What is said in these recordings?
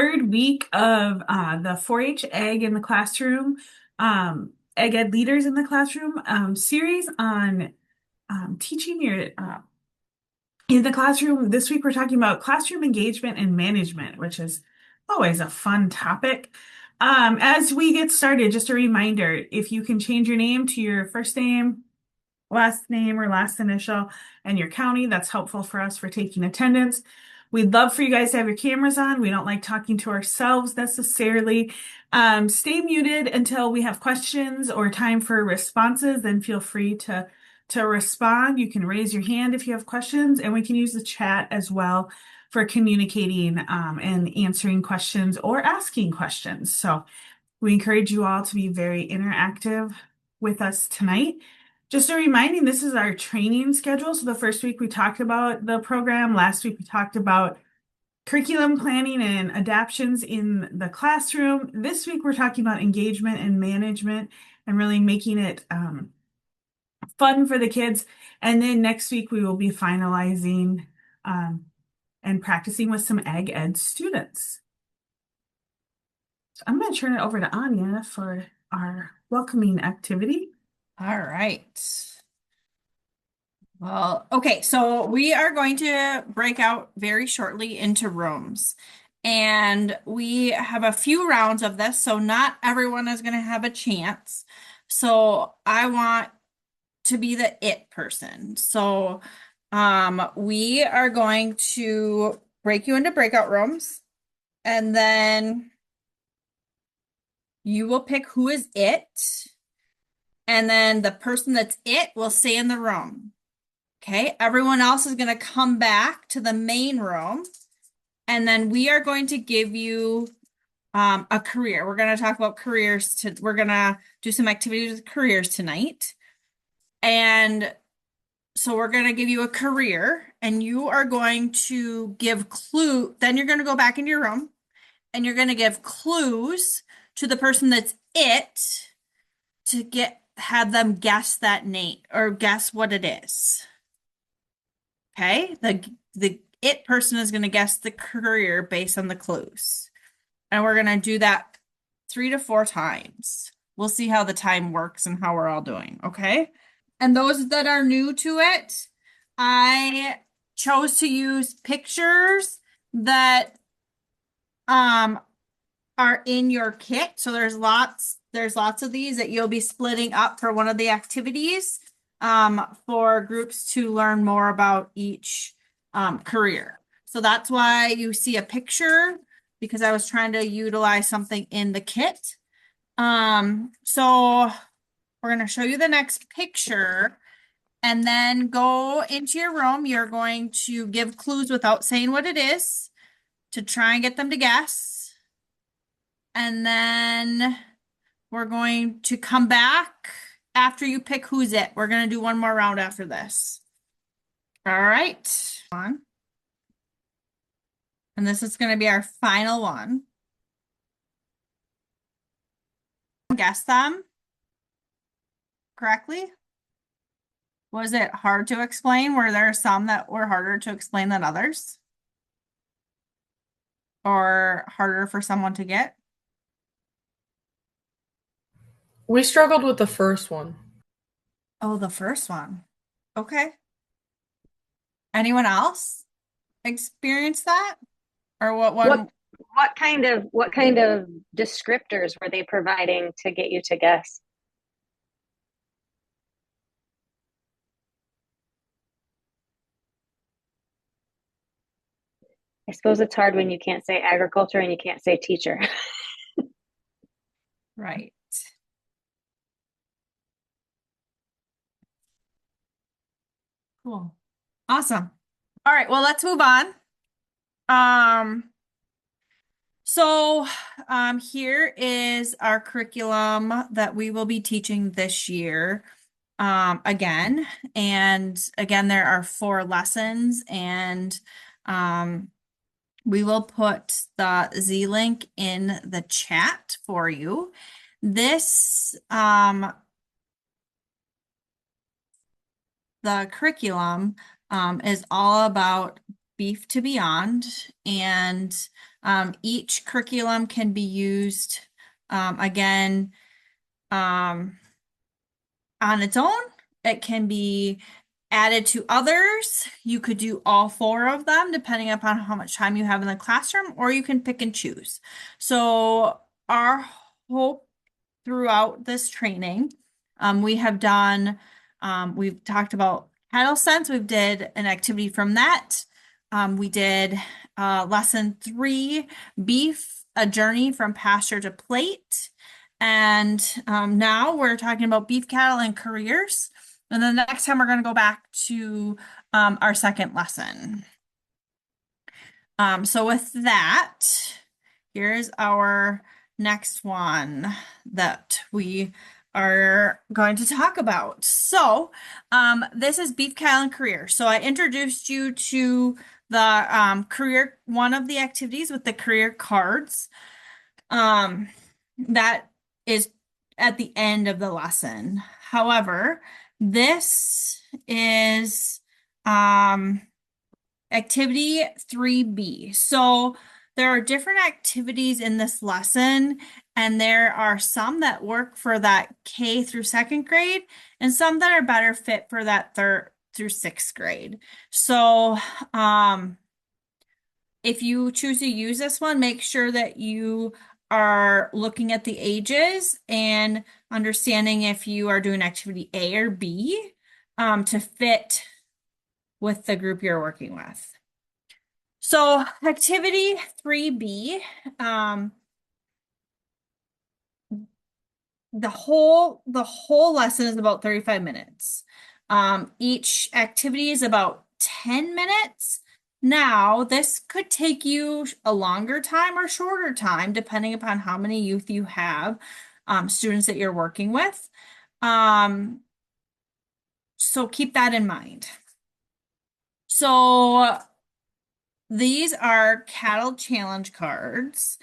third week of the 4-H Egg in the Classroom, Egg Ed Leaders in the Classroom series on teaching your in the classroom. This week we're talking about classroom engagement and management, which is always a fun topic. As we get started, just a reminder, if you can change your name to your first name or last initial and your county, that's helpful for us for taking attendance. We'd love for you guys to have your cameras on. We don't like talking to ourselves necessarily. Stay muted until we have questions or time for responses. Then feel free to respond. You can raise your hand if you have questions, and we can use the chat as well for communicating and answering questions or asking questions. So we encourage you all to be very interactive with us tonight. Just a reminding, this is our training schedule. So the first week we talked about the program. Last week we talked about curriculum planning and adaptions in the classroom. This week we're talking about engagement and management and really making it fun for the kids. And then next week we will be finalizing and practicing with some Ag Ed students. So I'm going to turn it over to Anya for our welcoming activity. All right. Well, okay, so we are going to break out very shortly into rooms. And we have a few rounds of this, so not everyone is going to have a chance. So I want to be the it person. So we are going to break you into breakout rooms, and then you will pick who is it. And then the person that's it will stay in the room. Okay, everyone else is going to come back to the main room, and then we are going to give you a career. We're going to talk about careers. We're going to do some activities with careers tonight. And so we're going to give you a career, and you are going to give clue. Then you're going to go back into your room, and you're going to give clues to the person that's it to have them guess that name or guess what it is. Okay, the it person is going to guess the career based on the clues. And we're going to do that 3 to 4 times. We'll see how the time works and how we're all doing, okay? And those that are new to it, I chose to use pictures that are in your kit. So there's lots of these that you'll be splitting up for one of the activities for groups to learn more about each career. So that's why you see a picture, because I was trying to utilize something in the kit. So we're going to show you the next picture, and then go into your room. You're going to give clues without saying what it is to try and get them to guess. And then we're going to come back after you pick who's it. We're going to do one more round after this. All right. And this is going to be our final one. Guess them correctly. Was it hard to explain? Were there some that were harder to explain than others? Or harder for someone to get? We struggled with the first one. Oh, the first one. Okay. Anyone else experience that? Or what one? What kind of descriptors were they providing to get you to guess? I suppose it's hard when you can't say agriculture and you can't say teacher. Right. Cool. Awesome. All right, well, let's move on. So here is our curriculum that we will be teaching this year. Again, there are 4 lessons, and we will put the Z link in the chat for you. This the curriculum is all about Beef to Beyond, and Each curriculum can be used, again, on its own. It can be added to others. You could do all four of them depending upon how much time you have in the classroom, or you can pick and choose. So our hope throughout this training, we have done, we've talked about cattle sense. We did an activity from that. We did lesson 3, beef, a journey from pasture to plate. And now we're talking about beef cattle and careers. And then the next time we're going to go back to our second lesson. So with that, here's our next one that we are going to talk about. So this is beef cattle and career. So I introduced you to the career, one of the activities with the career cards. That is at the end of the lesson. However, this is activity 3B. So there are different activities in this lesson, and there are some that work for that K through 2nd grade, and some that are better fit for that 3rd through 6th grade. So if you choose to use this one, make sure that you are looking at the ages and understanding if you are doing activity A or B to fit with the group you're working with. So activity 3B, the whole lesson is about 35 minutes. Each activity is about 10 minutes. Now, this could take you a longer time or shorter time, depending upon how many youth you have, students that you're working with. So keep that in mind. So these are cattle challenge cards,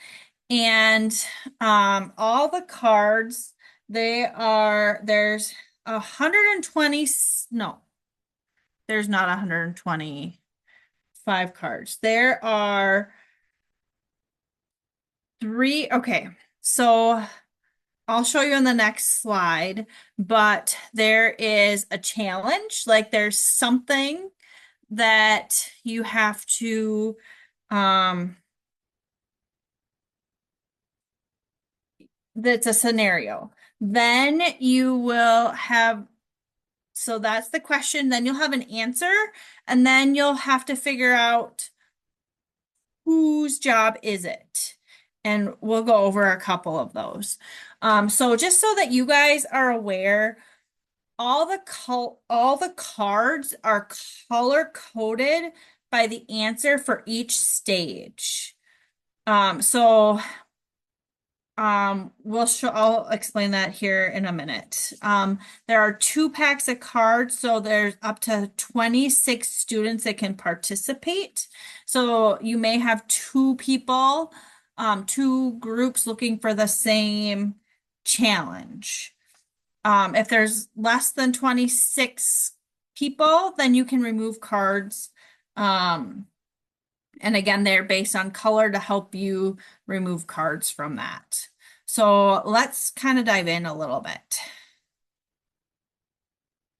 and all the cards, there's 120, no, there's not 125 cards. There are 3, okay, so I'll show you on the next slide, but there is a challenge, like there's something that you have to that's a scenario. Then you will have, so that's the question, then you'll have an answer, and then you'll have to figure out whose job is it. And we'll go over a couple of those. So just so that you guys are aware, all the cards are color coded by the answer for each stage. I'll explain that here in a minute. There are 2 packs of cards, so there's up to 26 students that can participate. So you may have 2 people, 2 groups looking for the same challenge. If there's less than 26 people, then you can remove cards. And again, they're based on color to help you remove cards from that. So let's kind of dive in a little bit.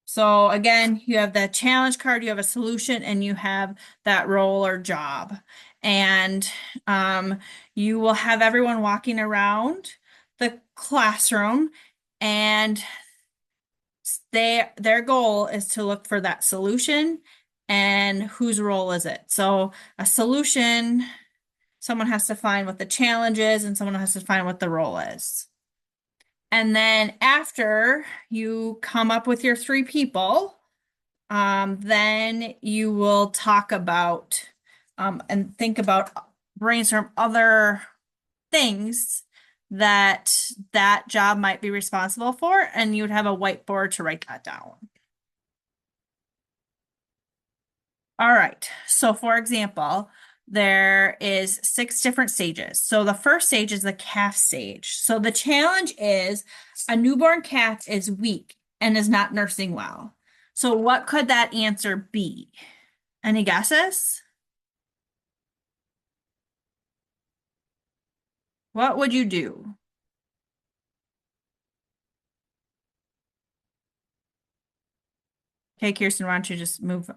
So again, you have the challenge card, you have a solution, and you have that role or job. And you will have everyone walking around the classroom, and their goal is to look for that solution and whose role is it. So a solution, someone has to find what the challenge is, and someone has to find what the role is. And then after you come up with your 3 people, then you will talk about and think about, brainstorm other things that job might be responsible for, and you would have a whiteboard to write that down. All right, so for example, there is 6 different stages. So the first stage is the calf stage. So the challenge is a newborn calf is weak and is not nursing well. So what could that answer be? Any guesses? What would you do? Okay, Kirsten, why don't you just move?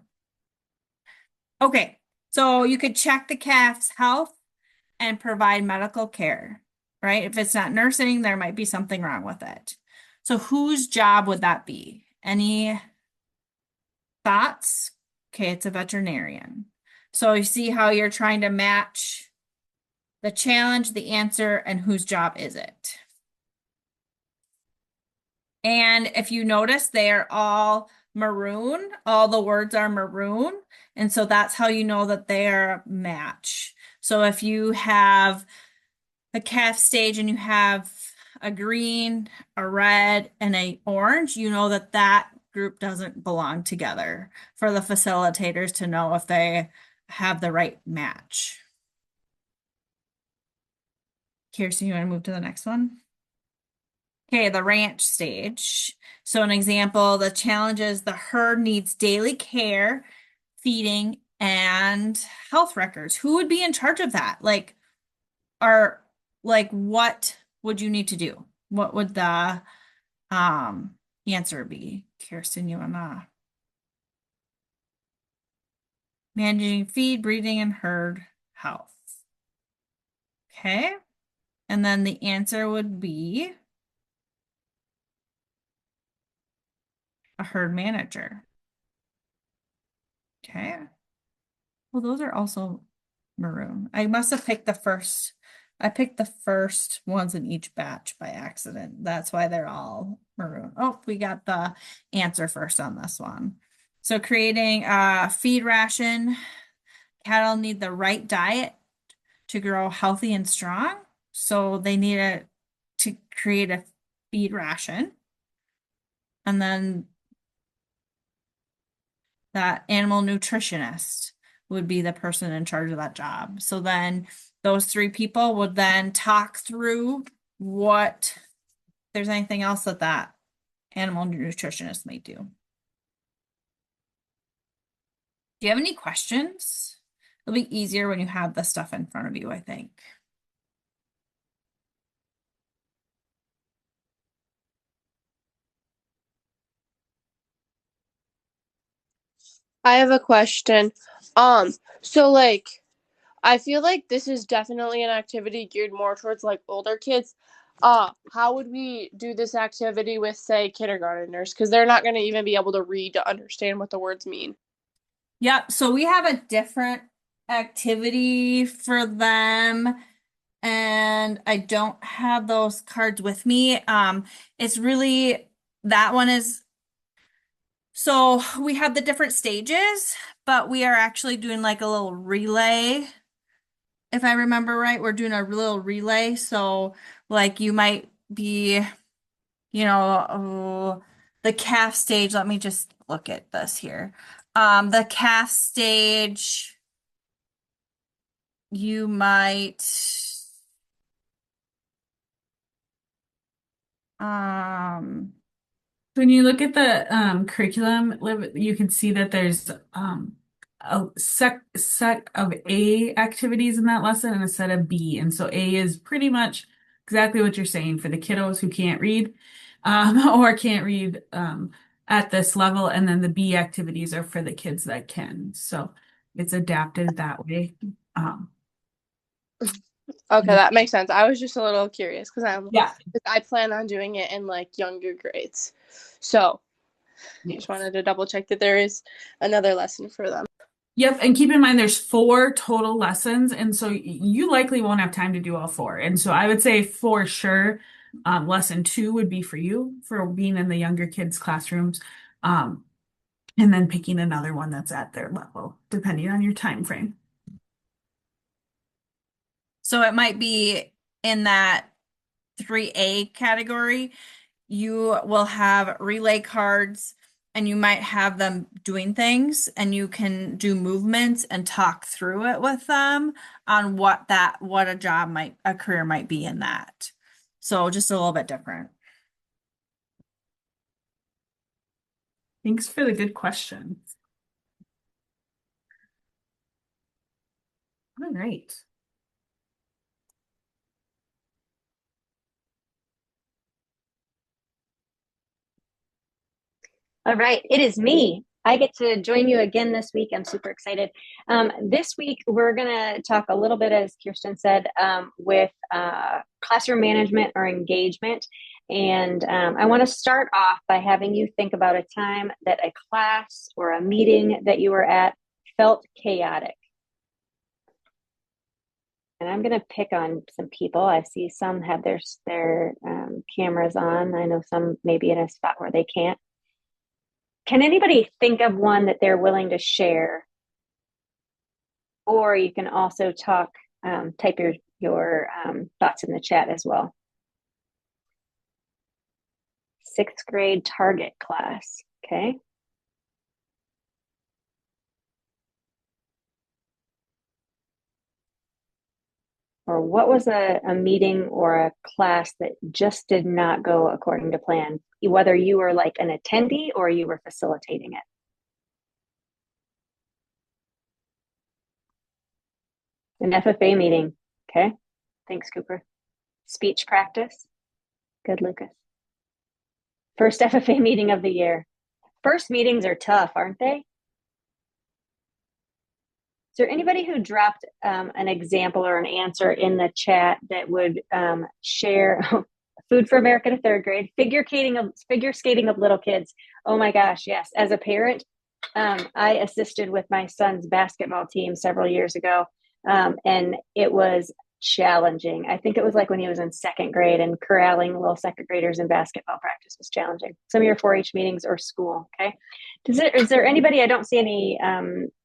Okay, so you could check the calf's health and provide medical care, right? If it's not nursing, there might be something wrong with it. So whose job would that be? Any thoughts? Okay, it's a veterinarian. So you see how you're trying to match the challenge, the answer, and whose job is it? And if you notice, they're all maroon. All the words are maroon. And so that's how you know that they're a match. So if you have a calf stage and you have a green, a red, and a orange, you know that that group doesn't belong together for the facilitators to know if they have the right match. Kirsten, you want to move to the next one? Okay, the ranch stage. So an example, the challenge is the herd needs daily care, feeding, and health records. Who would be in charge of that? What would you need to do? What would the answer be? Kirsten, you wanna managing feed, breeding, and herd health. Okay. And then the answer would be a herd manager. Okay. Well, those are also maroon. I must have picked I picked the first ones in each batch by accident. That's why they're all maroon. Oh, we got the answer first on this one. So creating a feed ration. Cattle need the right diet to grow healthy and strong. So they need to create a feed ration. And then that animal nutritionist would be the person in charge of that job. So then those three people would then talk through what, if there's anything else that animal nutritionist may do. Do you have any questions? It'll be easier when you have the stuff in front of you, I think. I have a question. So like I feel like this is definitely an activity geared more towards like older kids. How would we do this activity with say kindergarteners? Because they're not gonna even be able to read to understand what the words mean. Yep, so we have a different activity for them, and I don't have those cards with me. It's really, that one is, so we have the different stages, but we are actually doing like a little relay. If I remember right, we're doing a little relay. So like you might be, the calf stage. Let me just look at this here. The calf stage, you might, When you look at the curriculum, you can see that there's a set of A activities in that lesson and a set of B. And so A is pretty much exactly what you're saying for the kiddos who can't read or can't read at this level. And then the B activities are for the kids that can. So it's adapted that way. Okay, that makes sense. I was just a little curious because Yeah. I plan on doing it in like younger grades. So Yes. just wanted to double check that there is another lesson for them. Yep, and keep in mind there's 4 total lessons, and so you likely won't have time to do all 4. And so I would say for sure, lesson 2 would be for you for being in the younger kids' classrooms, and then picking another one that's at their level, depending on your time frame. so it might be in that 3A category. You will have relay cards and you might have them doing things and you can do movements and talk through it with them on what a career might be in that. So just a little bit different. Thanks for the good question. All right. All right, it is me. I get to join you again this week. I'm super excited. This week, we're going to talk a little bit, as Kirsten said, with classroom management or engagement. And I want to start off by having you think about a time that a class or a meeting that you were at felt chaotic. And I'm going to pick on some people. I see some have their cameras on. I know some may be in a spot where they can't. Can anybody think of one that they're willing to share? Or you can also type your thoughts in the chat as well. 6th grade target class, okay? Or what was a meeting or a class that just did not go according to plan, whether you were like an attendee or you were facilitating it? An FFA meeting, okay? Thanks, Cooper. Speech practice, good, Lucas. First FFA meeting of the year. First meetings are tough, aren't they? Is there anybody who dropped an example or an answer in the chat that would share Food for America to 3rd grade, figure skating of little kids? Oh my gosh, yes. As a parent, I assisted with my son's basketball team several years ago, and it was challenging. I think it was like when he was in 2nd grade, and corralling little 2nd graders in basketball practice was challenging. Some of your 4-H meetings or school, okay? Is there anybody, I don't see any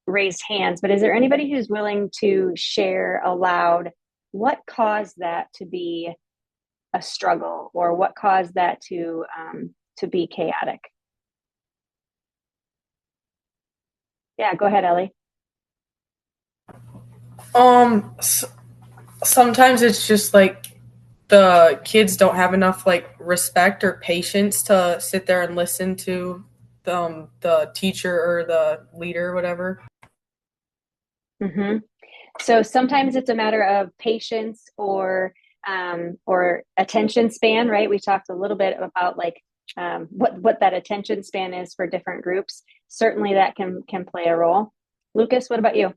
raised hands, but is there anybody who's willing to share aloud what caused that to be a struggle, or what caused that to be chaotic? Yeah, go ahead, Ellie. Sometimes it's just like the kids don't have enough like respect or patience to sit there and listen to the teacher or the leader or whatever. Mm-hmm. So sometimes it's a matter of patience or attention span, right? We talked a little bit about like what that attention span is for different groups. Certainly that can play a role. Lucas, what about you?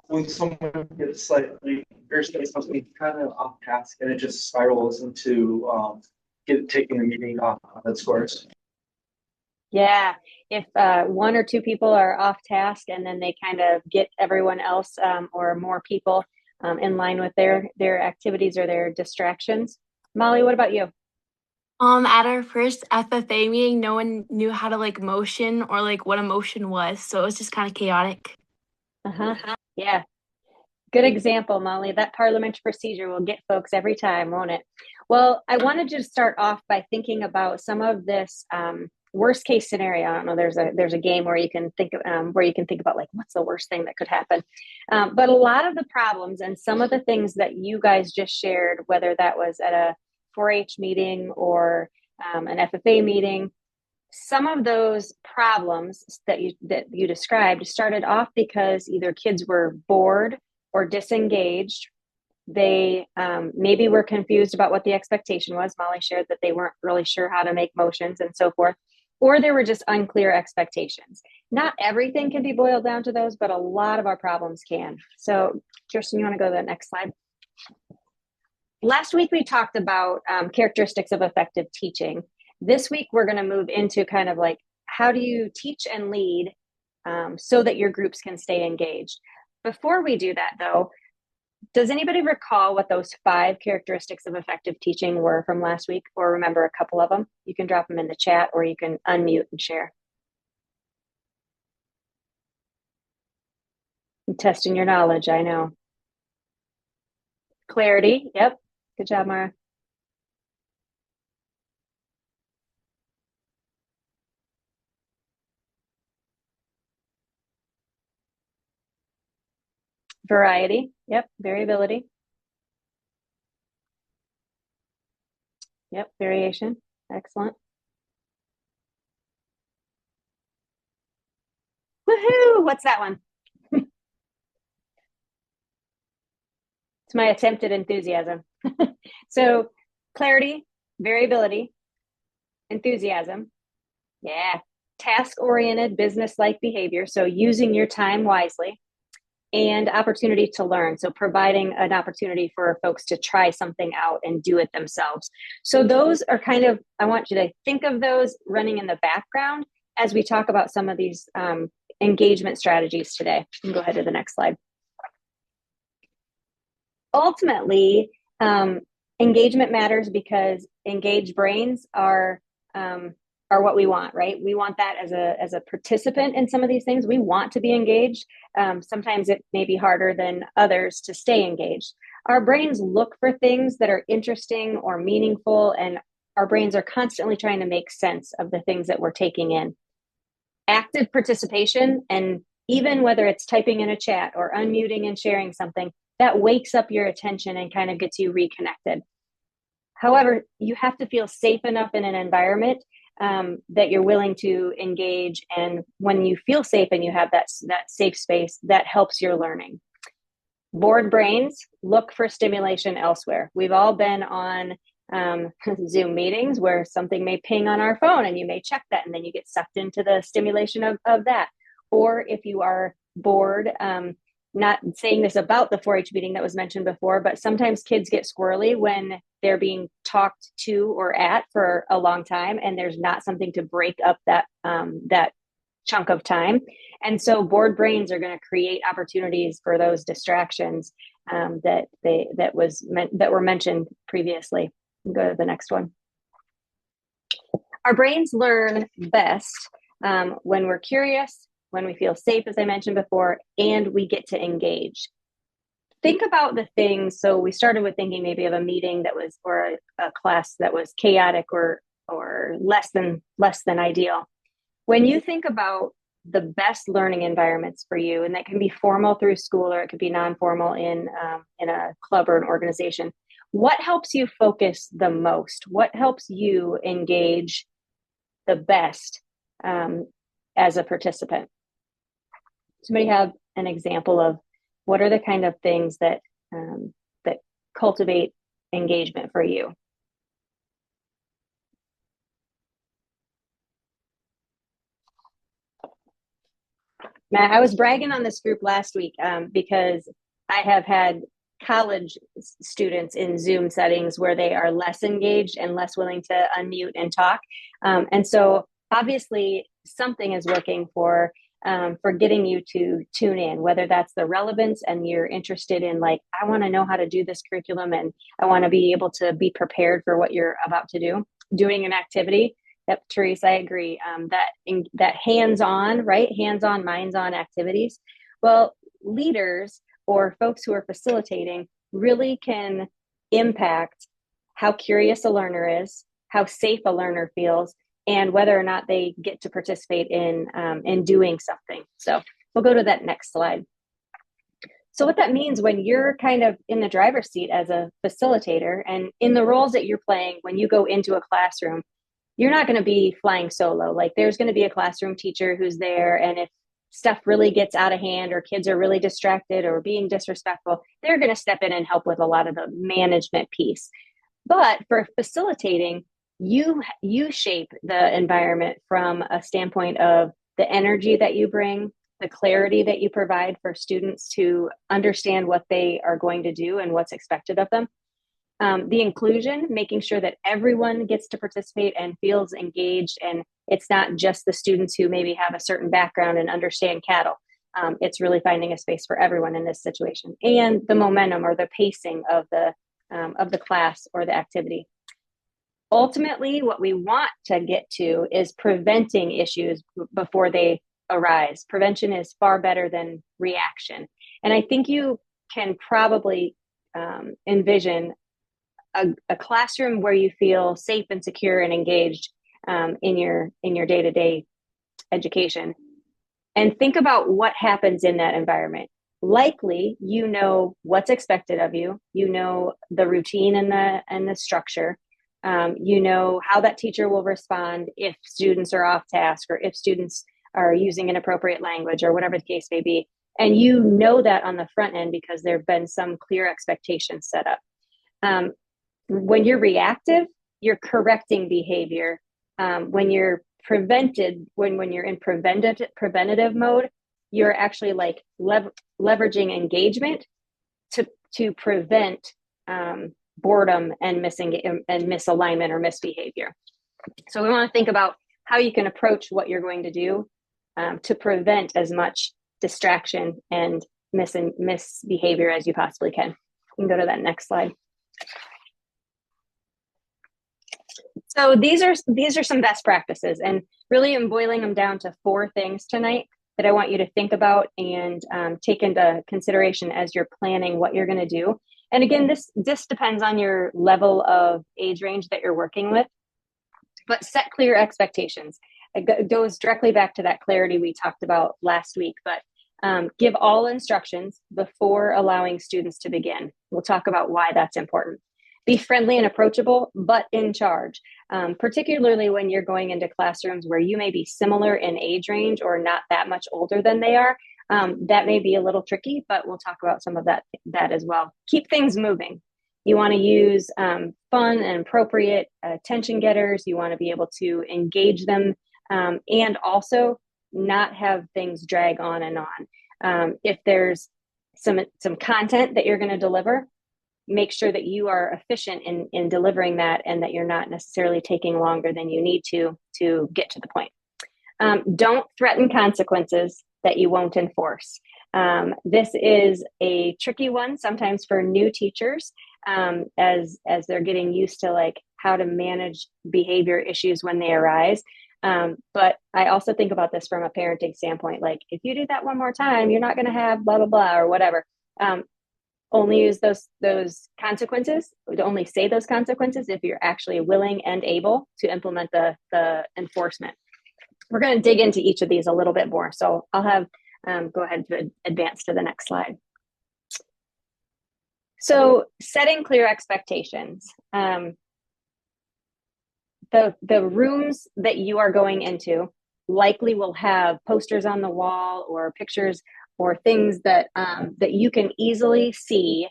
When someone gets slightly or says something kind of off task and it just spirals into taking the meeting off on its course. Yeah, if 1 or 2 people are off task and then they kind of get everyone else or more people in line with their activities or their distractions. Molly, what about you? At our first FFA meeting, no one knew how to like motion or like what a motion was, so it was just kind of chaotic. Yeah. Good example, Molly. That parliamentary procedure will get folks every time, won't it? Well, I wanted to start off by thinking about some of this worst case scenario. I don't know. There's a game where you can think about like what's the worst thing that could happen. But a lot of the problems and some of the things that you guys just shared, whether that was at a 4-H meeting or an FFA meeting, some of those problems that you described started off because either kids were bored or disengaged. They maybe were confused about what the expectation was. Molly shared that they weren't really sure how to make motions and so forth, or there were just unclear expectations. Not everything can be boiled down to those, but a lot of our problems can. So Kirsten, you want to go to the next slide? Last week, we talked about characteristics of effective teaching. This week, we're going to move into kind of like, how do you teach and lead so that your groups can stay engaged? Before we do that, though, does anybody recall what those 5 characteristics of effective teaching were from last week, or remember a couple of them? You can drop them in the chat, or you can unmute and share. I'm testing your knowledge, I know. Clarity, yep. Good job, Mara. Variety, yep. Variability. Yep, variation, excellent. Woohoo! What's that one? It's my attempt at enthusiasm. So clarity, variability, Enthusiasm. Yeah. Task-oriented, business-like behavior. So using your time wisely. And opportunity to learn. So providing an opportunity for folks to try something out and do it themselves. So those are kind of, I want you to think of those running in the background as we talk about some of these engagement strategies today. You can go ahead to the next slide. Ultimately, engagement matters because engaged brains are what we want, right? We want that as a participant in some of these things. We want to be engaged. Sometimes it may be harder than others to stay engaged. Our brains look for things that are interesting or meaningful, and our brains are constantly trying to make sense of the things that we're taking in. Active participation, and even whether it's typing in a chat or unmuting and sharing something, that wakes up your attention and kind of gets you reconnected. However, you have to feel safe enough in an environment that you're willing to engage. And when you feel safe and you have that safe space, that helps your learning. Bored brains look for stimulation elsewhere. We've all been on Zoom meetings where something may ping on our phone and you may check that and then you get sucked into the stimulation of that. Or if you are bored, not saying this about the 4-H meeting that was mentioned before, but sometimes kids get squirrely when they're being talked to or at for a long time and there's not something to break up that chunk of time. And so bored brains are going to create opportunities for those distractions that were mentioned previously. Go to the next one. Our brains learn best when we're curious, when we feel safe, as I mentioned before, and we get to engage. Think about the things. So we started with thinking maybe of a meeting that was, or a class that was chaotic or less than ideal. When you think about the best learning environments for you, and that can be formal through school or it could be non-formal in a club or an organization, what helps you focus the most? What helps you engage the best as a participant? Somebody have an example of what are the kind of things that cultivate engagement for you? Matt, I was bragging on this group last week because I have had college students in Zoom settings where they are less engaged and less willing to unmute and talk. And so obviously something is working for getting you to tune in, whether that's the relevance and you're interested in like, I want to know how to do this curriculum and I want to be able to be prepared for what you're about to do. Doing an activity. Yep, Teresa, I agree. That hands-on, right? Hands-on, minds-on activities. Well, leaders or folks who are facilitating really can impact how curious a learner is, how safe a learner feels, and whether or not they get to participate in doing something. So we'll go to that next slide. So what that means when you're kind of in the driver's seat as a facilitator and in the roles that you're playing when you go into a classroom, you're not going to be flying solo. Like there's going to be a classroom teacher who's there. And if stuff really gets out of hand or kids are really distracted or being disrespectful, they're going to step in and help with a lot of the management piece. But for facilitating, you shape the environment from a standpoint of the energy that you bring, the clarity that you provide for students to understand what they are going to do and what's expected of them. The inclusion, making sure that everyone gets to participate and feels engaged, and it's not just the students who maybe have a certain background and understand cattle. It's really finding a space for everyone in this situation, and the momentum or the pacing of the class or the activity. Ultimately, what we want to get to is preventing issues before they arise. Prevention is far better than reaction, and I think you can probably envision a classroom where you feel safe and secure and engaged in your day-to-day education, and think about what happens in that environment. Likely, you know what's expected of you. You know the routine and the structure. You know how that teacher will respond if students are off task or if students are using inappropriate language or whatever the case may be. And you know that on the front end because there have been some clear expectations set up. When you're reactive, you're correcting behavior when you're when you're in preventative mode, you're actually like leveraging engagement to prevent boredom and misalignment or misbehavior. So we want to think about how you can approach what you're going to do to prevent as much distraction and misbehavior as you possibly can. You can go to that next slide. So these are some best practices, and really I'm boiling them down to 4 things tonight that I want you to think about and take into consideration as you're planning what you're going to do. And again, this depends on your level of age range that you're working with, but set clear expectations. It goes directly back to that clarity we talked about last week, but give all instructions before allowing students to begin. We'll talk about why that's important. Be friendly and approachable, but in charge, particularly when you're going into classrooms where you may be similar in age range or not that much older than they are. That may be a little tricky, but we'll talk about some of that as well. Keep things moving. You want to use fun and appropriate attention getters. You want to be able to engage them and also not have things drag on and on. If there's some content that you're going to deliver, make sure that you are efficient in delivering that and that you're not necessarily taking longer than you need to get to the point. Don't threaten consequences that you won't enforce. This is a tricky one sometimes for new teachers as they're getting used to like how to manage behavior issues when they arise. But I also think about this from a parenting standpoint, like if you do that one more time, you're not going to have blah, blah, blah, or whatever. Only use those consequences, only say those consequences if you're actually willing and able to implement the enforcement. We're going to dig into each of these a little bit more. So I'll have, go ahead to advance to the next slide. So setting clear expectations. The rooms that you are going into likely will have posters on the wall or pictures or things that you can easily see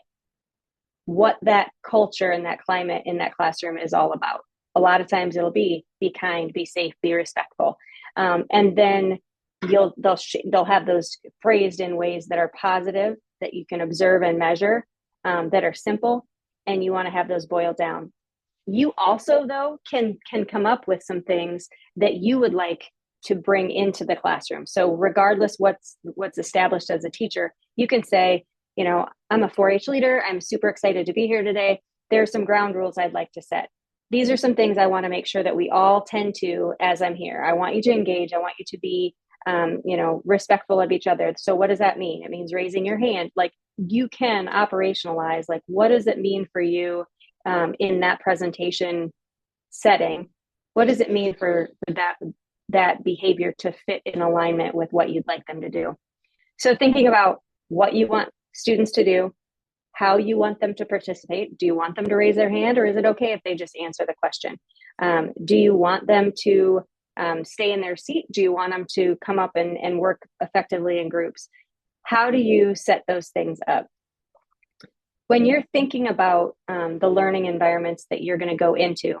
what that culture and that climate in that classroom is all about. A lot of times it'll be kind, be safe, be respectful. And then they'll have those phrased in ways that are positive, that you can observe and measure, that are simple, and you want to have those boiled down. You also, though, can come up with some things that you would like to bring into the classroom. So regardless what's established as a teacher, you can say, you know, I'm a 4-H leader. I'm super excited to be here today. There's some ground rules I'd like to set. These are some things I want to make sure that we all tend to as I'm here. I want you to engage. I want you to be, respectful of each other. So what does that mean? It means raising your hand. Like you can operationalize, like, what does it mean for you in that presentation setting? What does it mean for that behavior to fit in alignment with what you'd like them to do? So thinking about what you want students to do, how you want them to participate. Do you want them to raise their hand, or is it okay if they just answer the question? Do you want them to stay in their seat? Do you want them to come up and work effectively in groups? How do you set those things up? When you're thinking about the learning environments that you're going to go into,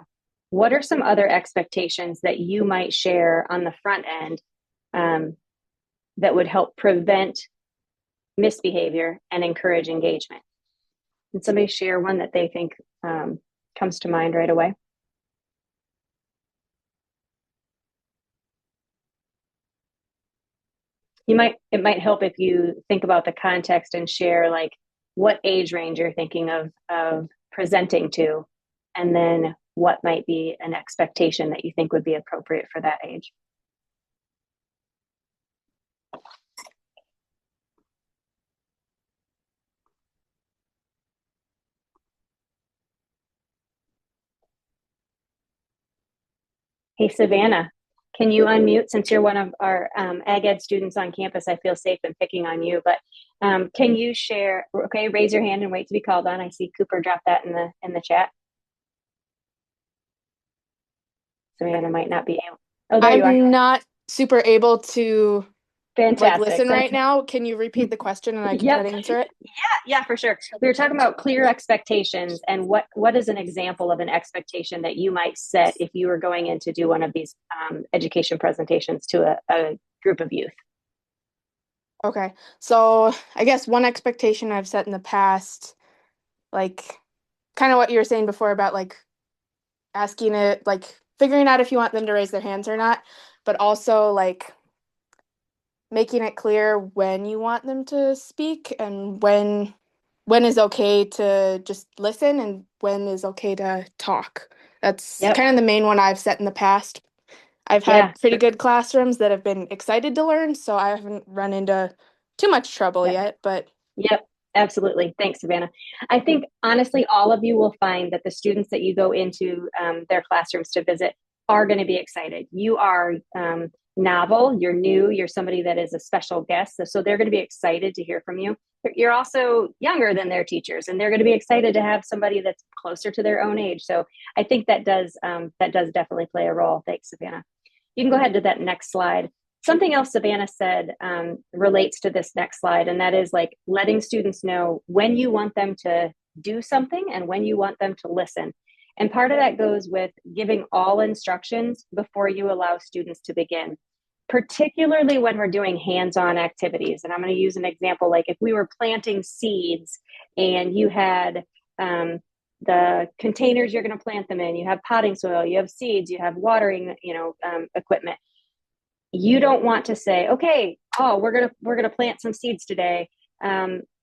what are some other expectations that you might share on the front end that would help prevent misbehavior and encourage engagement? Can somebody share one that they think comes to mind right away? It might help if you think about the context and share like what age range you're thinking of presenting to, and then what might be an expectation that you think would be appropriate for that age. Hey, Savannah, can you unmute? Since you're one of our Ag Ed students on campus, I feel safe in picking on you, but can you share, okay, raise your hand and wait to be called on. I see Cooper drop that in the chat. Savannah might not be able. Oh, there you are. I'm not super able to Fantastic. listen That's- right now. Can you repeat the question and I can try to answer it? Yeah, for sure. We were talking about clear expectations and what is an example of an expectation that you might set if you were going in to do one of these education presentations to a group of youth. Okay. So I guess one expectation I've set in the past, like kind of what you were saying before about like asking it, like figuring out if you want them to raise their hands or not, but also like making it clear when you want them to speak and when is okay to just listen and when is okay to talk. That's Yep. kind of the main one I've set in the past. I've Yeah. had pretty good classrooms that have been excited to learn, so I haven't run into too much trouble Yep. yet, but Yep, absolutely. Thanks, Savannah. I think honestly, all of you will find that the students that you go into their classrooms to visit are going to be excited. You are novel, you're new, you're somebody that is a special guest. So they're going to be excited to hear from you. You're also younger than their teachers, and they're going to be excited to have somebody that's closer to their own age. So I think that does definitely play a role. Thanks, Savannah. You can go ahead to that next slide. Something else Savannah said relates to this next slide, and that is like letting students know when you want them to do something and when you want them to listen. And part of that goes with giving all instructions before you allow students to begin, particularly when we're doing hands-on activities. And I'm going to use an example, like if we were planting seeds and you had the containers you're going to plant them in, you have potting soil, you have seeds, you have watering, equipment. You don't want to say, okay, we're gonna plant some seeds today.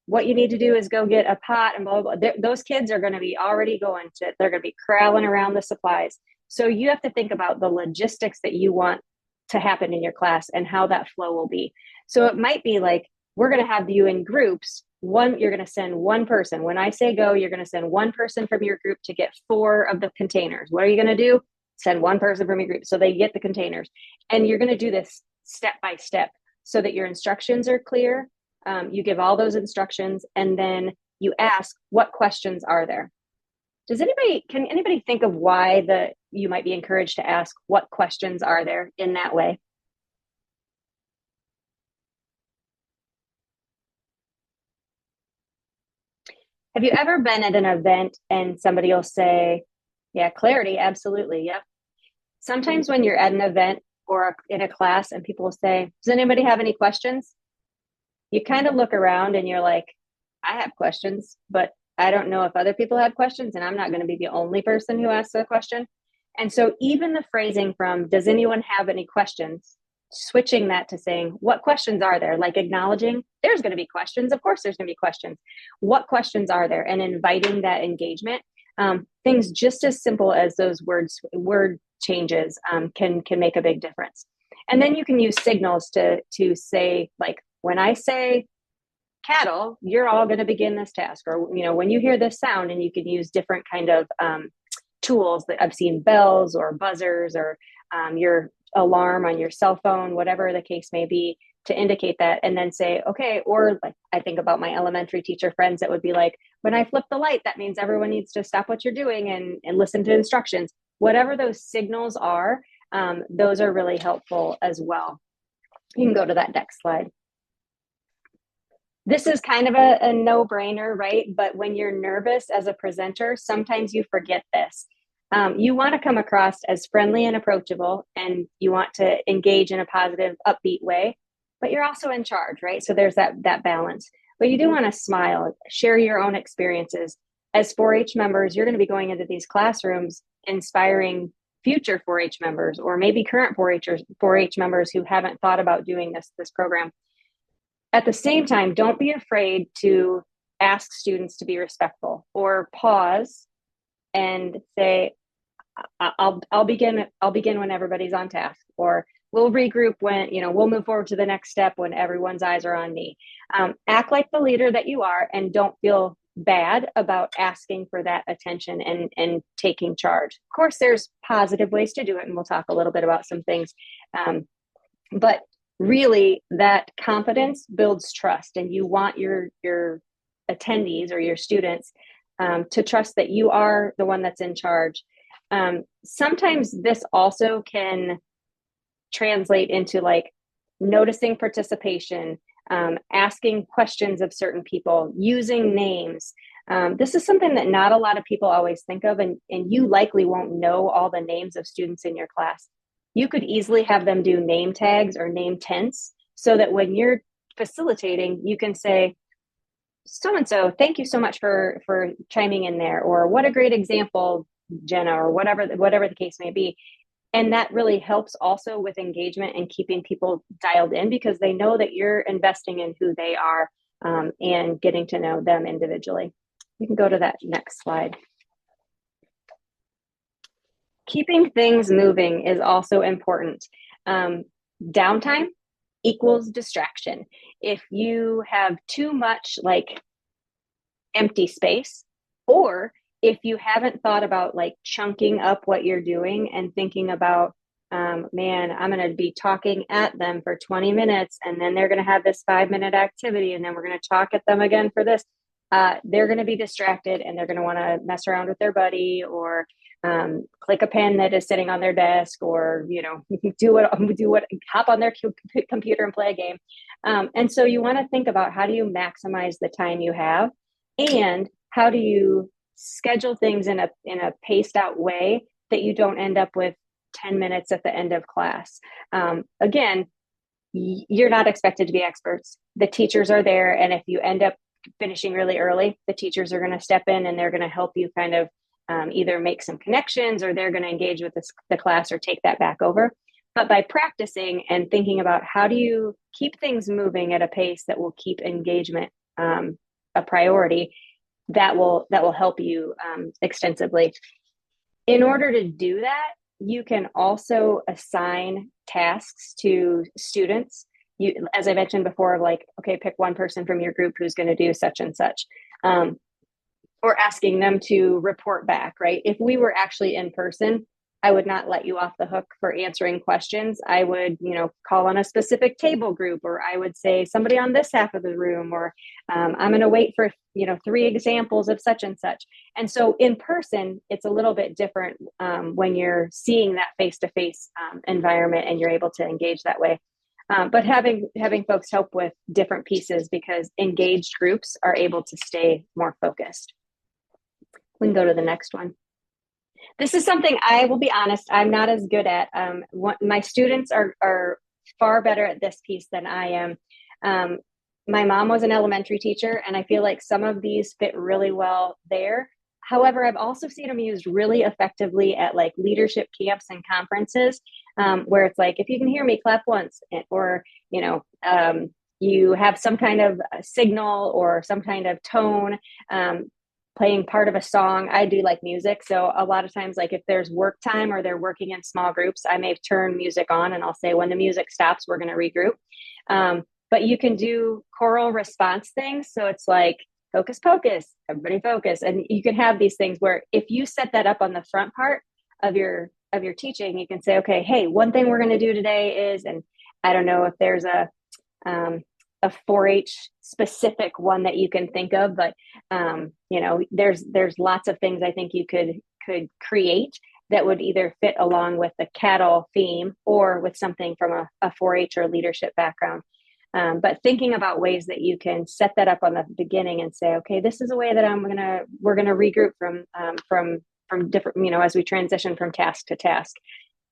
What you need to do is go get a pot and blah blah blah. Those kids are going to be already they're going to be crawling around the supplies. So you have to think about the logistics that you want to happen in your class and how that flow will be. So it might be like, we're going to have you in groups. You're going to send one person. When I say go, you're going to send one person from your group to get 4 of the containers. What are you going to do? Send one person from your group so they get the containers. And you're going to do this step by step so that your instructions are clear. You give all those instructions and then you ask, what questions are there? Can anybody think of why you might be encouraged to ask what questions are there in that way? Have you ever been at an event and somebody will say, yeah, clarity, absolutely, yep. Sometimes when you're at an event or in a class and people will say, does anybody have any questions? You kind of look around and you're like, I have questions, but I don't know if other people have questions and I'm not going to be the only person who asks a question. And so even the phrasing from, does anyone have any questions? Switching that to saying, what questions are there? Like acknowledging there's going to be questions. Of course, there's going to be questions. What questions are there? And inviting that engagement. Things just as simple as those word changes can make a big difference. And then you can use signals to say, like, when I say cattle, you're all going to begin this task. Or, when you hear this sound, and you can use different kind of tools that I've seen, bells or buzzers or your alarm on your cell phone, whatever the case may be, to indicate that, and then say, okay, or like I think about my elementary teacher friends that would be like, when I flip the light, that means everyone needs to stop what you're doing and listen to instructions. Whatever those signals are, those are really helpful as well. You can go to that next slide. This is kind of a no-brainer, right? But when you're nervous as a presenter, sometimes you forget this. You want to come across as friendly and approachable, and you want to engage in a positive, upbeat way, but you're also in charge, right? So there's that balance. But you do want to smile, share your own experiences. As 4-H members, you're going to be going into these classrooms inspiring future 4-H members, or maybe current 4-H members who haven't thought about doing this program. At the same time, don't be afraid to ask students to be respectful, or pause and say, I'll begin when everybody's on task, or we'll regroup when, we'll move forward to the next step when everyone's eyes are on me. Act like the leader that you are, and don't feel bad about asking for that attention and taking charge. Of course, there's positive ways to do it, and we'll talk a little bit about some things. But really, that confidence builds trust, and you want your attendees or your students to trust that you are the one that's in charge. Sometimes this also can translate into like, noticing participation, asking questions of certain people, using names. This is something that not a lot of people always think of, and you likely won't know all the names of students in your class. You could easily have them do name tags or name tents so that when you're facilitating, you can say, so-and-so, thank you so much for chiming in there, or what a great example, Jenna, or whatever the case may be. And that really helps also with engagement and keeping people dialed in, because they know that you're investing in who they are, and getting to know them individually. You can go to that next slide. Keeping things moving is also important. Downtime equals distraction. If you have too much like empty space, or if you haven't thought about like chunking up what you're doing and thinking about, man, I'm going to be talking at them for 20 minutes, and then they're going to have this 5-minute activity, and then we're going to talk at them again for this. They're going to be distracted, and they're going to want to mess around with their buddy, or click a pen that is sitting on their desk, or, you know, hop on their computer and play a game. And so you want to think about, how do you maximize the time you have, and how do you schedule things in a paced out way that you don't end up with 10 minutes at the end of class. Again, you're not expected to be experts. The teachers are there, and if you end up finishing really early, the teachers are going to step in and they're going to help you kind of either make some connections, or they're going to engage with the class or take that back over. But by practicing and thinking about, how do you keep things moving at a pace that will keep engagement a priority, that will help you extensively. In order to do that, you can also assign tasks to students. You, as I mentioned before, like, okay, pick one person from your group who's going to do such and such, or asking them to report back, right? If we were actually in person, I would not let you off the hook for answering questions. I would, call on a specific table group, or I would say somebody on this half of the room, or I'm going to wait for, 3 examples of such and such. And so in person, it's a little bit different when you're seeing that face-to-face environment and you're able to engage that way. But having folks help with different pieces, because engaged groups are able to stay more focused. We can go to the next one. This is something, I will be honest, I'm not as good at. My students are far better at this piece than I am. My mom was an elementary teacher, and I feel like some of these fit really well there. However, I've also seen them used really effectively at like leadership camps and conferences, where it's like, if you can hear me, clap once, or, you have some kind of signal or some kind of tone, playing part of a song. I do like music. So a lot of times, like if there's work time or they're working in small groups, I may turn music on and I'll say, when the music stops, we're going to regroup. But you can do choral response things. So it's like, focus, pocus, everybody focus. And you can have these things where if you set that up on the front part of your teaching, you can say, okay, hey, one thing we're going to do today is, and I don't know if there's a 4-H specific one that you can think of, but there's lots of things I think you could create that would either fit along with the cattle theme or with something from a 4-H or leadership background. But thinking about ways that you can set that up on the beginning and say, okay, this is a way that we're gonna regroup from different, as we transition from task to task.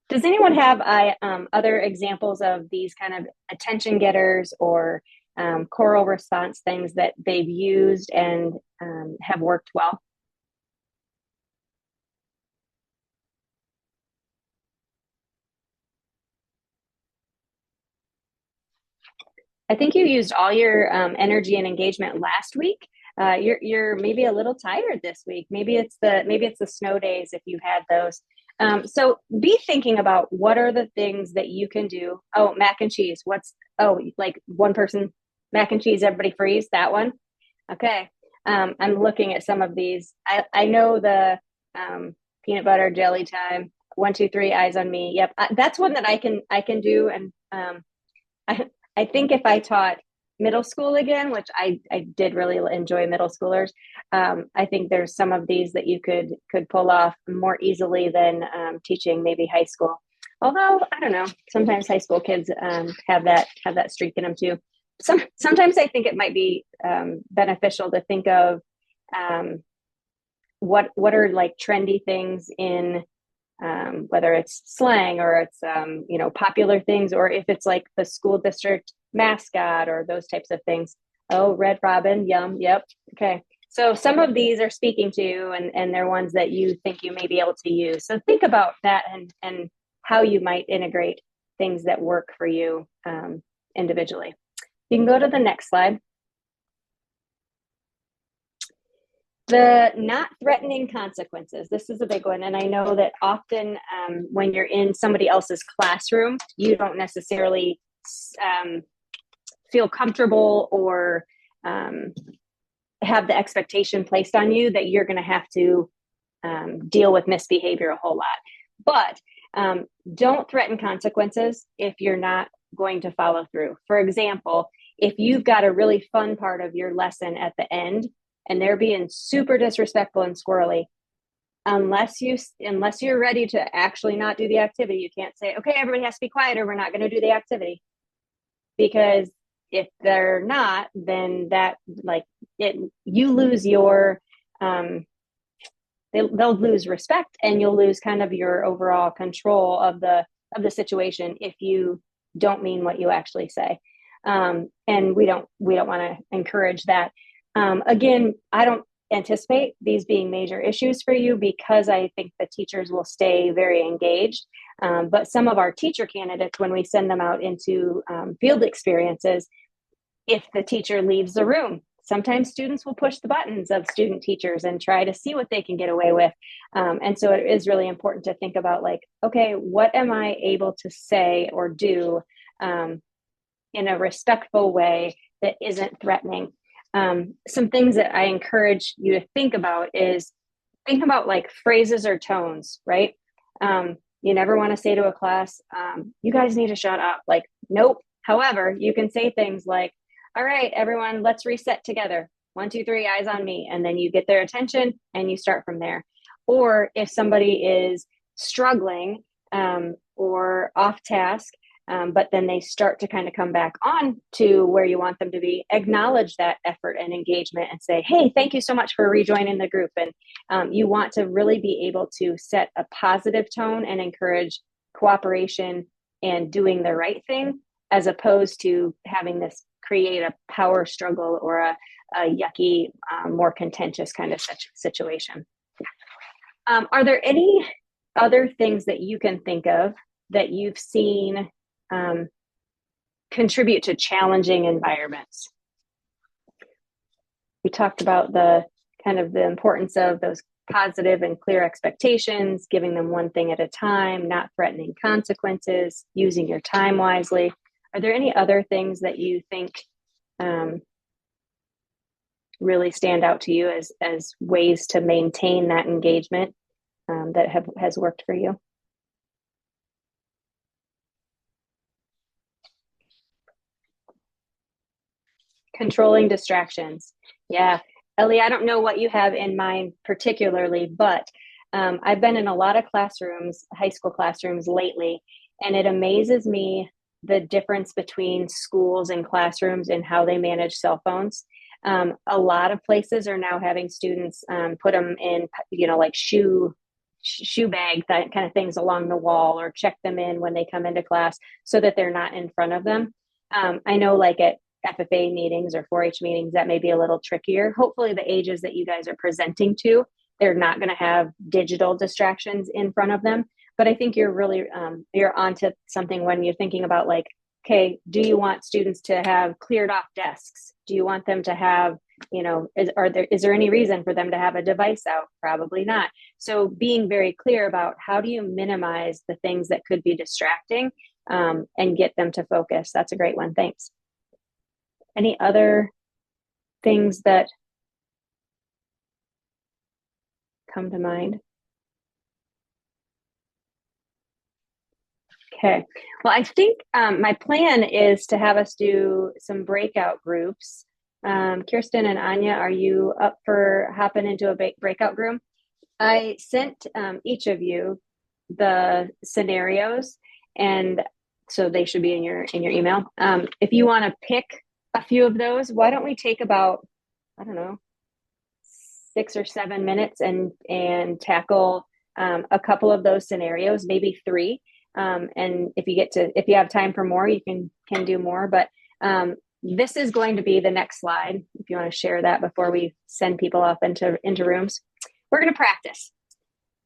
Does anyone have other examples of these kind of attention getters or choral response things that they've used and have worked well? I think you used all your energy and engagement last week. You're maybe a little tired this week. Maybe it's the snow days if you had those. So be thinking about, what are the things that you can do? Oh, mac and cheese. Like one person, mac and cheese, everybody freeze, that one. Okay. I'm looking at some of these. I know the peanut butter jelly time, 1, 2, 3, eyes on me. Yep. That's one that I can do. And I think if I taught middle school again, which I did really enjoy middle schoolers, I think there's some of these that you could pull off more easily than teaching maybe high school. Although I don't know, sometimes high school kids have that streak in them too. Sometimes I think it might be beneficial to think of what are like trendy things in whether it's slang or it's popular things, or if it's like the school district mascot or those types of things. Oh, Red Robin, yum, yep, okay. So some of these are speaking to you, and they're ones that you think you may be able to use. So think about that and how you might integrate things that work for you individually. You can go to the next slide. The not threatening consequences. This is a big one. And I know that often when you're in somebody else's classroom, you don't necessarily feel comfortable or have the expectation placed on you that you're going to have to deal with misbehavior a whole lot. But don't threaten consequences if you're not going to follow through. For example, if you've got a really fun part of your lesson at the end and they're being super disrespectful and squirrely, unless you're ready to actually not do the activity, you can't say, okay, everybody has to be quiet or we're not going to do the activity. Because if they're not, then you lose your they'll lose respect, and you'll lose kind of your overall control of the situation if you don't mean what you actually say. And we don't want to encourage that. Again, I don't anticipate these being major issues for you because I think the teachers will stay very engaged. But some of our teacher candidates, when we send them out into field experiences, if the teacher leaves the room, sometimes students will push the buttons of student teachers and try to see what they can get away with. And so it is really important to think about, like, okay, what am I able to say or do in a respectful way that isn't threatening? Some things that I encourage you to think about is think about like phrases or tones, right? You never want to say to a class, you guys need to shut up. Like, nope. However, you can say things like, all right, everyone, let's reset together. 1, 2, 3, eyes on me. And then you get their attention and you start from there. Or if somebody is struggling or off task, but then they start to kind of come back on to where you want them to be, acknowledge that effort and engagement and say, hey, thank you so much for rejoining the group. And you want to really be able to set a positive tone and encourage cooperation and doing the right thing, as opposed to having this create a power struggle or a yucky, more contentious kind of situation. Are there any other things that you can think of that you've seen contribute to challenging environments? We talked about the importance of those positive and clear expectations, giving them one thing at a time, not threatening consequences, using your time wisely. Are there any other things that you think really stand out to you as ways to maintain that engagement that has worked for you? Controlling distractions. Yeah. Ellie, I don't know what you have in mind particularly, but I've been in a lot of classrooms, high school classrooms lately, and it amazes me the difference between schools and classrooms and how they manage cell phones. A lot of places are now having students put them in, like shoe bag, that kind of things along the wall, or check them in when they come into class so that they're not in front of them. I know like at FFA meetings or 4-H meetings, that may be a little trickier. Hopefully the ages that you guys are presenting to, they're not going to have digital distractions in front of them. But I think you're really, you're onto something when you're thinking about like, okay, do you want students to have cleared off desks? Do you want them to have, is there any reason for them to have a device out? Probably not. So being very clear about how do you minimize the things that could be distracting and get them to focus. That's a great one. Thanks. Any other things that come to mind? Okay, well, I think my plan is to have us do some breakout groups. Kirsten and Anya, are you up for hopping into a breakout group? I sent each of you the scenarios, And so they should be in your email. If you want to pick a few of those, why don't we take about, I don't know, 6 or 7 minutes and tackle a couple of those scenarios, maybe 3. And if you have time for more, you can do more. But this is going to be the next slide. If you want to share that before we send people off into rooms, we're going to practice.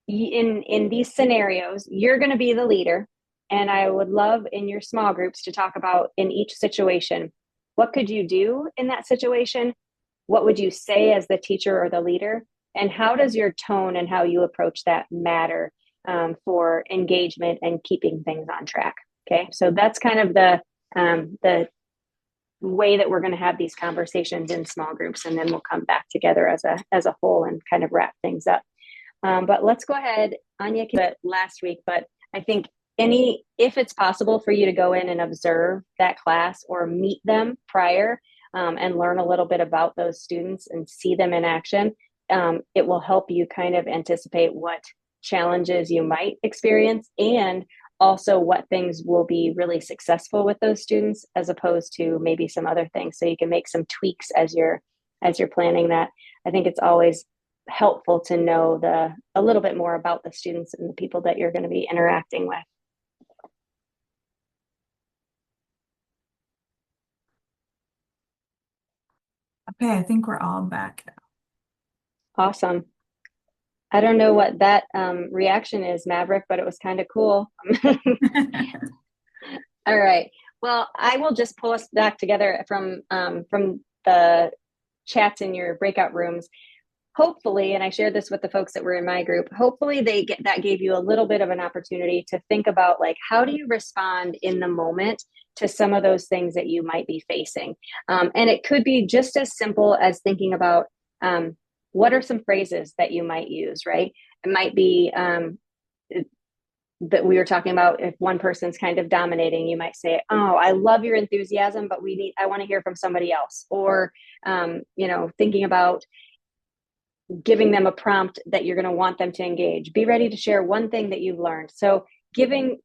In these scenarios, you're going to be the leader. And I would love in your small groups to talk about in each situation, what could you do in that situation? What would you say as the teacher or the leader? And how does your tone and how you approach that matter for engagement and keeping things on track? Okay, so that's kind of the way that we're going to have these conversations in small groups, and then we'll come back together as a whole and kind of wrap things up. But let's go ahead. Anya did it last week, but I think if it's possible for you to go in and observe that class or meet them prior and learn a little bit about those students and see them in action, it will help you kind of anticipate what challenges you might experience and also what things will be really successful with those students as opposed to maybe some other things. So you can make some tweaks as you're planning that. I think it's always helpful to know a little bit more about the students and the people that you're going to be interacting with. Okay, I think we're all back now. Awesome. I don't know what that reaction is, Maverick, but it was kind of cool. All right. Well, I will just pull us back together from the chats in your breakout rooms. Hopefully, and I shared this with the folks that were in my group, hopefully that gave you a little bit of an opportunity to think about, like, how do you respond in the moment to some of those things that you might be facing? And it could be just as simple as thinking about what are some phrases that you might use, right? It might be that we were talking about if one person's kind of dominating, you might say, "Oh, I love your enthusiasm, but I want to hear from somebody else." Or, thinking about giving them a prompt that you're going to want them to engage. Be ready to share one thing that you've learned. So giving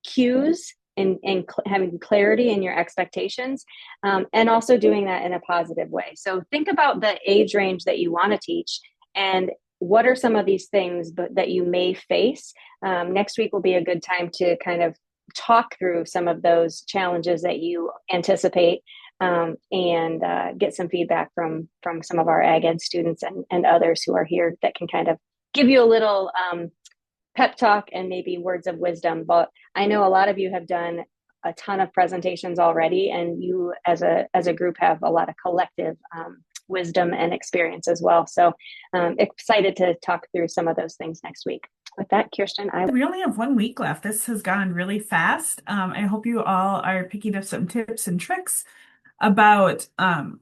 cues and having clarity in your expectations, and also doing that in a positive way. So think about the age range that you want to teach and what are some of these things that you may face. Next week will be a good time to kind of talk through some of those challenges that you anticipate, and get some feedback from some of our ag ed students and others who are here that can kind of give you a little pep talk and maybe words of wisdom. But I know a lot of you have done a ton of presentations already, and you as a group have a lot of collective wisdom and experience as well. So excited to talk through some of those things next week. With that, Kirsten, we only have 1 week left. This has gone really fast. I hope you all are picking up some tips and tricks about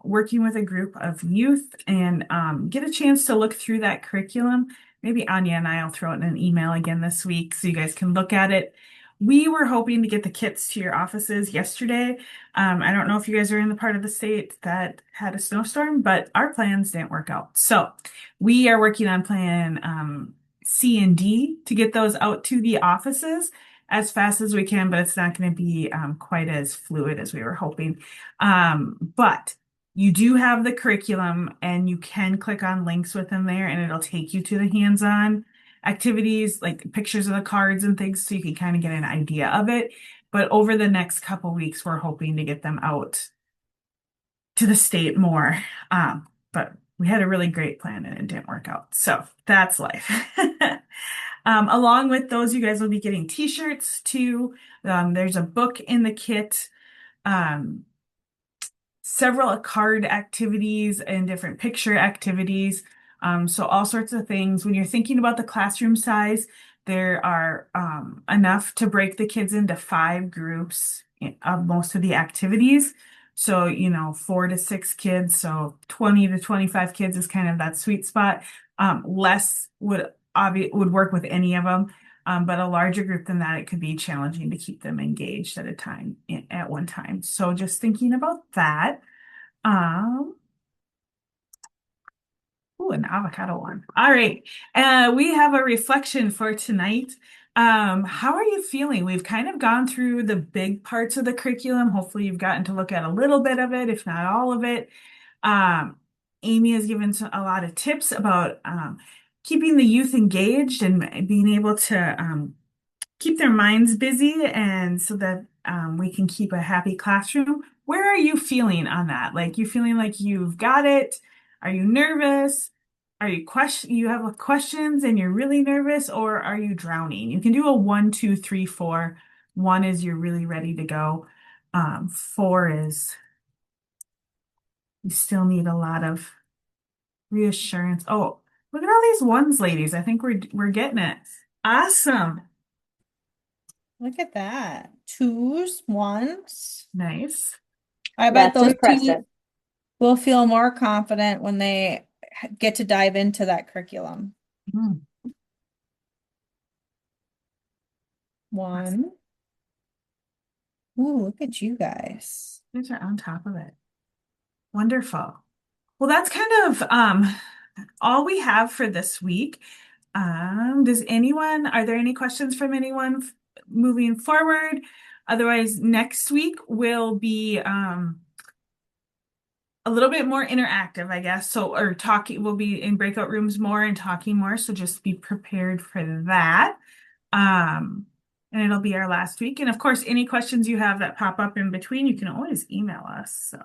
working with a group of youth and get a chance to look through that curriculum. Maybe Anya and I will throw it in an email again this week so you guys can look at it. We were hoping to get the kits to your offices yesterday. I don't know if you guys are in the part of the state that had a snowstorm, but our plans didn't work out. So we are working on plan C and D to get those out to the offices as fast as we can, but it's not going to be quite as fluid as we were hoping. But you do have the curriculum and you can click on links within there and it'll take you to the hands-on activities, like pictures of the cards and things, so you can kind of get an idea of it. But over the next couple weeks, we're hoping to get them out to the state more. But we had a really great plan and it didn't work out. So that's life. Along with those, you guys will be getting t-shirts too. There's a book in the kit, several card activities and different picture activities. So all sorts of things. When you're thinking about the classroom size, there are enough to break the kids into 5 groups of most of the activities. So, 4 to 6 kids, so 20 to 25 kids is kind of that sweet spot. Less would work with any of them, but a larger group than that, it could be challenging to keep them engaged at one time. So just thinking about that. Ooh, an avocado one. All right. We have a reflection for tonight. How are you feeling? We've kind of gone through the big parts of the curriculum. Hopefully you've gotten to look at a little bit of it, if not all of it. Um, Amy has given a lot of tips about keeping the youth engaged and being able to keep their minds busy and so that we can keep a happy classroom. Where are you feeling on that? Like you feeling like you've got it? Are you nervous? Are you have questions and you're really nervous, or are you drowning? You can do a 1, 2, 3, 4. 1 is you're really ready to go. 4 is you still need a lot of reassurance. Oh, look at all these ones, ladies. I think we're getting it. Awesome. Look at that. 2s, 1s. Nice. I bet That's those impressive. teens will feel more confident when they get to dive into that curriculum. Mm. 1. Ooh, look at you guys. You guys are on top of it. Wonderful. Well, that's kind of all we have for this week. Are there any questions from anyone moving forward? Otherwise, next week will be a little bit more interactive, I guess. So, or talking, we'll be in breakout rooms more and talking more. So just be prepared for that. And it'll be our last week. And of course, any questions you have that pop up in between, you can always email us. So.